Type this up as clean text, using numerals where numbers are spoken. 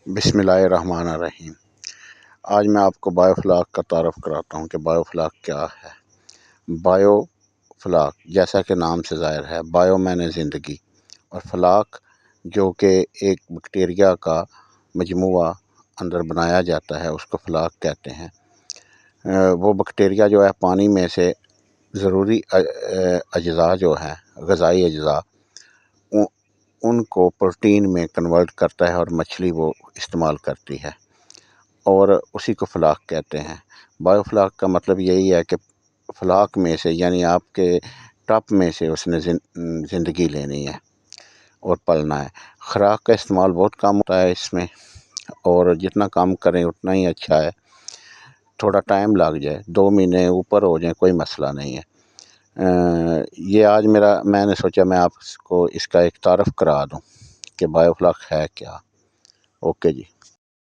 बिस्मिल्लाहिर्रहमानिर्रहीम। आज मैं आपको बायोफ्लाक का तारफ़ कराता हूँ कि बायोफ्लाक क्या है। बायोफ्लाक जैसा कि नाम से ज़ाहिर है, बायो माने ज़िंदगी और फ्लाक जो कि एक बैक्टीरिया का मजमुआ अंदर बनाया जाता है, उसको फ्लाक कहते हैं। वो बैक्टीरिया जो है पानी में से ज़रूरी अज्ज़ा जो हैं ग़िज़ाई अज्ज़ा उनको प्रोटीन में कन्वर्ट करता है और मछली वो इस्तेमाल करती है और उसी को फ्लाक कहते हैं। बायोफ्लाक का मतलब यही है कि फ्लाक में से यानी आपके टब में से उसने ज़िंदगी लेनी है और पलना है। खुराक का इस्तेमाल बहुत कम होता है इसमें और जितना कम करें उतना ही अच्छा है। थोड़ा टाइम लग जाए, 2 महीने ऊपर हो जाए, कोई मसला नहीं है। ये आज मैंने सोचा मैं आपको इसका एक तारफ़ करा दूँ कि बायोफ्लाक है क्या। ओके जी।